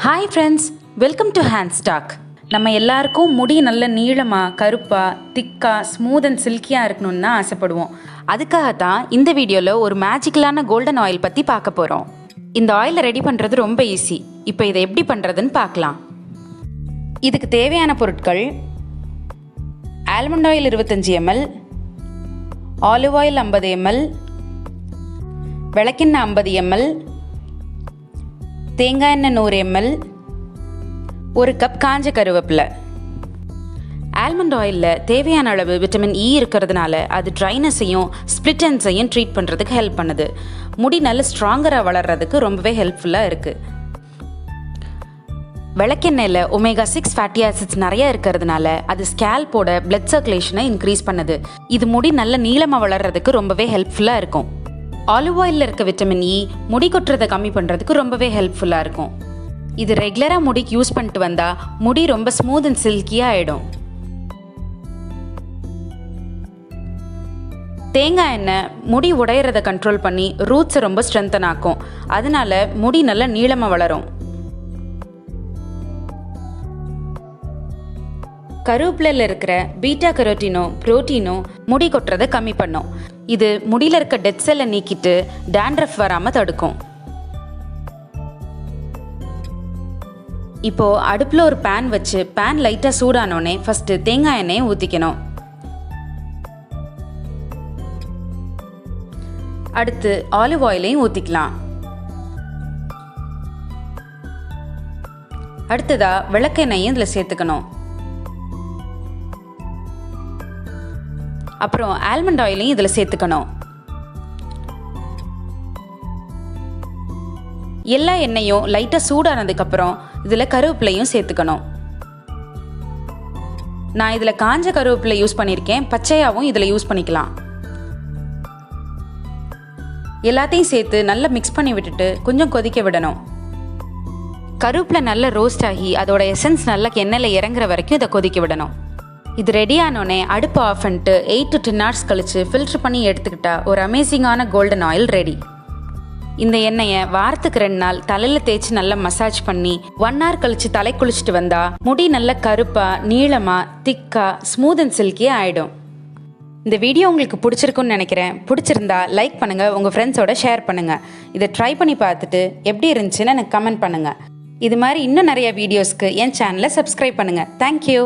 Hi friends, welcome to handstalk. நம்ம எல்லாருக்கும் முடி நல்ல நீளமாக கருப்பாக திக்காக ஸ்மூத் அண்ட் சில்கியாக இருக்கணும்னு தான் ஆசைப்படுவோம். அதுக்காக தான் இந்த வீடியோவில் ஒரு மேஜிக்கலான கோல்டன் ஆயில் பற்றி பார்க்க போகிறோம். இந்த ஆயிலை ரெடி பண்ணுறது ரொம்ப ஈஸி. இப்போ இதை எப்படி பண்ணுறதுன்னு பார்க்கலாம். இதுக்கு தேவையான பொருட்கள்: almond oil 25 ml, oliveoil 50 ml, விளக்கெண்ணெய் 50 ml, தேங்காய் எண்ணெய் 100 ml, ஒரு கப் காஞ்ச கருவேப்பிலை. ஆல்மண்ட் ஆயிலில் தேவையான அளவு விட்டமின் இ இருக்கிறதுனால அது ட்ரைனஸையும் ஸ்ப்ளிட்டன்ஸையும் ட்ரீட் பண்ணுறதுக்கு ஹெல்ப் பண்ணுது. முடி நல்ல ஸ்ட்ராங்கராக வளர்கிறதுக்கு ரொம்பவே ஹெல்ப்ஃபுல்லாக இருக்குது. விளக்கெண்ணெயில் ஒமேகா 6 ஃபேட்டி ஆசிட்ஸ் நிறையா இருக்கிறதுனால அது ஸ்கேல்போட பிளட் சர்க்குலேஷனை இன்க்ரீஸ் பண்ணுது. இது முடி நல்ல நீளமாக வளர்கிறதுக்கு ரொம்பவே ஹெல்ப்ஃபுல்லாக இருக்கும். ஆலிவ் ஆயிலில் இருக்க விட்டமின் இ முடி கொட்டுறதை கம்மி பண்ணுறதுக்கு ரொம்பவே ஹெல்ப்ஃபுல்லாக இருக்கும். இது ரெகுலராக முடிக்கு யூஸ் பண்ணிட்டு வந்தால் முடி ரொம்ப ஸ்மூத் அண்ட் சில்கியாக ஆகிடும். தேங்காய் எண்ணெய் முடி உடையிறதை கண்ட்ரோல் பண்ணி ரூட்ஸை ரொம்ப ஸ்ட்ரென்தன் ஆக்கும். அதனால முடி நல்லா நீளமாக வளரும். கருவேப்பிலையில் இருக்கிற பீட்டா கரோட்டினோ புரோட்டீனோ முடி கொட்டுறதை கம்மி பண்ணும். இது முடியில் இருக்க டெட் செல்லை நீக்கிட்டு டேண்ட்ரஃப் வராமல் தடுக்கும். இப்போ அடுப்பில் ஒரு பேன் வச்சு பேன் லைட்டாக சூடானோடனே ஃபர்ஸ்ட் தேங்காய் எண்ணெயை ஊற்றிக்கணும். அடுத்து ஆலிவ் ஆயிலையும் ஊற்றிக்கலாம். அடுத்ததா விளக்கெண்ணெயும் இதில் சேர்த்துக்கணும். அப்புறம் ஆல்மண்ட் ஆயிலையும் இதில் சேர்த்துக்கணும். எல்லா எண்ணெயும் லைட்டாக சூடானதுக்கப்புறம் இதில் கருவேப்பிலையும் சேர்த்துக்கணும். நான் இதில் காஞ்ச கருவேப்பிலை யூஸ் பண்ணியிருக்கேன். பச்சையாகவும் இதில் யூஸ் பண்ணிக்கலாம். எல்லாத்தையும் சேர்த்து நல்லா மிக்ஸ் பண்ணி விட்டுட்டு கொஞ்சம் கொதிக்க விடணும். கருவேப்பிலை நல்லா ரோஸ்ட் ஆகி அதோட எசன்ஸ் நல்லா எண்ணெயில் இறங்குற வரைக்கும் இதை கொதிக்க விடணும். இது ரெடி ஆனோடனே அடுப்பு ஆஃப் பண்ணிட்டு 8 to 10 hours கழித்து ஃபில்ட்ரு பண்ணி எடுத்துக்கிட்டா ஒரு அமேசிங்கான கோல்டன் ஆயில் ரெடி. இந்த எண்ணெயை வாரத்துக்கு 2 நாள் தலையில் தேய்ச்சி நல்லா மசாஜ் பண்ணி 1 hour கழித்து தலை குளிச்சுட்டு வந்தால் முடி நல்ல கருப்பாக நீளமாக திக்காக ஸ்மூத் அண்ட் சில்கியாக ஆகிடும். இந்த வீடியோ உங்களுக்கு பிடிச்சிருக்குன்னு நினைக்கிறேன். பிடிச்சிருந்தா லைக் பண்ணுங்கள், உங்கள் ஃப்ரெண்ட்ஸோட ஷேர் பண்ணுங்கள். இதை ட்ரை பண்ணி பார்த்துட்டு எப்படி இருந்துச்சுன்னு எனக்கு கமெண்ட் பண்ணுங்கள். இது மாதிரி இன்னும் நிறைய வீடியோஸ்க்கு என் சேனலை சப்ஸ்கிரைப் பண்ணுங்கள். தேங்க்யூ.